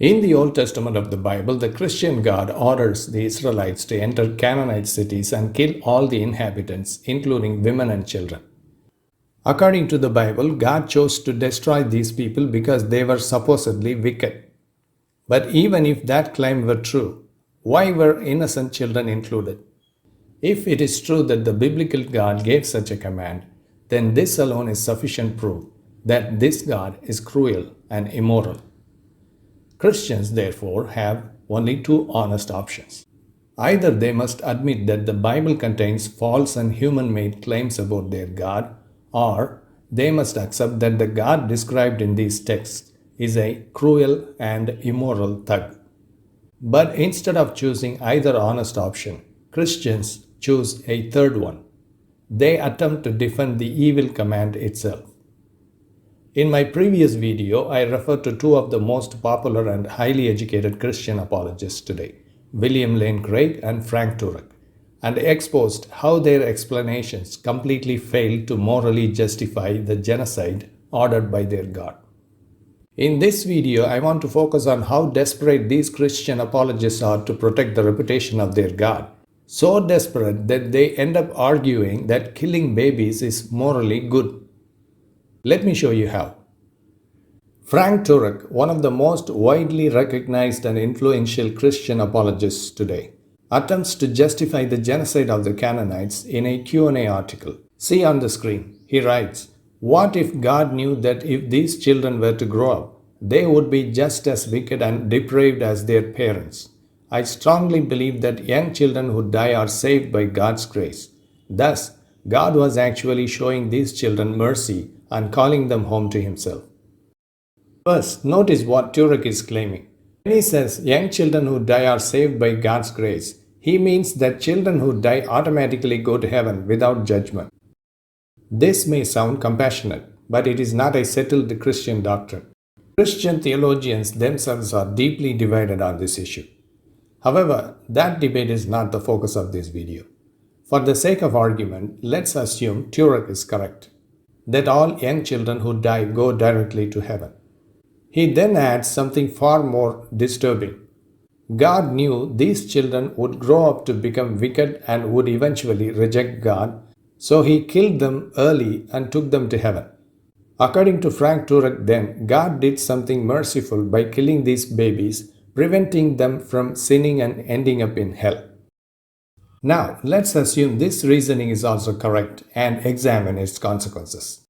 In the Old Testament of the Bible, the Christian God orders the Israelites to enter Canaanite cities and kill all the inhabitants, including women and children. According to the Bible, God chose to destroy these people because they were supposedly wicked. But even if that claim were true, why were innocent children included? If it is true that the biblical God gave such a command, then this alone is sufficient proof that this God is cruel and immoral. Christians, therefore, have only two honest options. Either they must admit that the Bible contains false and human-made claims about their God, or they must accept that the God described in these texts is a cruel and immoral thug. But instead of choosing either honest option, Christians choose a third one. They attempt to defend the evil command itself. In my previous video, I referred to two of the most popular and highly educated Christian apologists today, William Lane Craig and Frank Turek, and exposed how their explanations completely fail to morally justify the genocide ordered by their God. In this video, I want to focus on how desperate these Christian apologists are to protect the reputation of their God. So desperate that they end up arguing that killing babies is morally good. Let me show you how. Frank Turek, one of the most widely recognized and influential Christian apologists today, attempts to justify the genocide of the Canaanites in a Q&A article. See on the screen. He writes, "What if God knew that if these children were to grow up, they would be just as wicked and depraved as their parents? I strongly believe that young children who die are saved by God's grace. Thus, God was actually showing these children mercy and calling them home to Himself." First, notice what Turek is claiming. When he says young children who die are saved by God's grace, he means that children who die automatically go to heaven without judgment. This may sound compassionate, but it is not a settled Christian doctrine. Christian theologians themselves are deeply divided on this issue. However, that debate is not the focus of this video. For the sake of argument, let's assume Turek is correct, that all young children who die go directly to heaven. He then adds something far more disturbing. God knew these children would grow up to become wicked and would eventually reject God, so He killed them early and took them to heaven. According to Frank Turek, then, God did something merciful by killing these babies, preventing them from sinning and ending up in hell. Now, let's assume this reasoning is also correct and examine its consequences.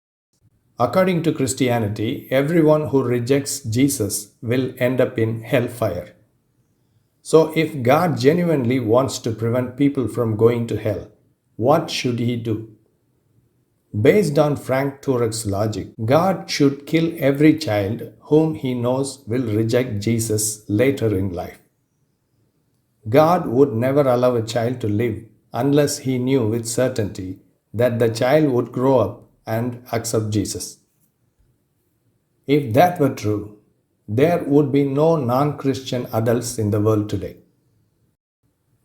According to Christianity, everyone who rejects Jesus will end up in hellfire. So, if God genuinely wants to prevent people from going to hell, what should He do? Based on Frank Turek's logic, God should kill every child whom He knows will reject Jesus later in life. God would never allow a child to live unless He knew with certainty that the child would grow up and accept Jesus. If that were true, there would be no non-Christian adults in the world today.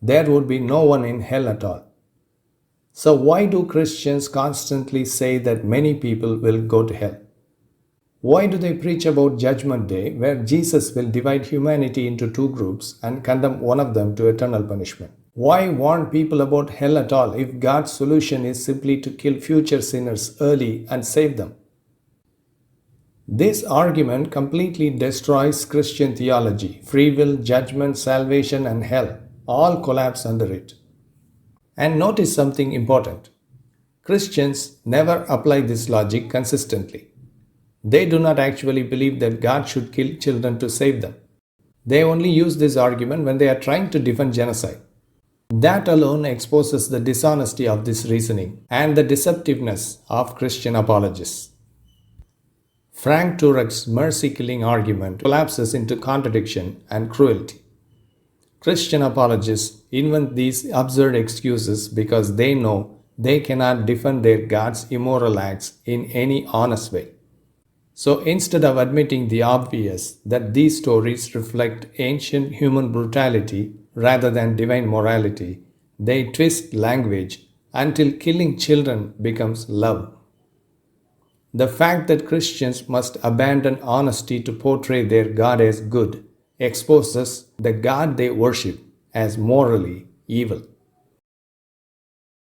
There would be no one in hell at all. So why do Christians constantly say that many people will go to hell? Why do they preach about Judgment Day, where Jesus will divide humanity into two groups and condemn one of them to eternal punishment? Why warn people about hell at all if God's solution is simply to kill future sinners early and save them? This argument completely destroys Christian theology. Free will, judgment, salvation, and hell all collapse under it. And notice something important. Christians never apply this logic consistently. They do not actually believe that God should kill children to save them. They only use this argument when they are trying to defend genocide. That alone exposes the dishonesty of this reasoning and the deceptiveness of Christian apologists. Frank Turek's mercy-killing argument collapses into contradiction and cruelty. Christian apologists invent these absurd excuses because they know they cannot defend their God's immoral acts in any honest way. So instead of admitting the obvious that these stories reflect ancient human brutality rather than divine morality, they twist language until killing children becomes love. The fact that Christians must abandon honesty to portray their God as good exposes the God they worship as morally evil.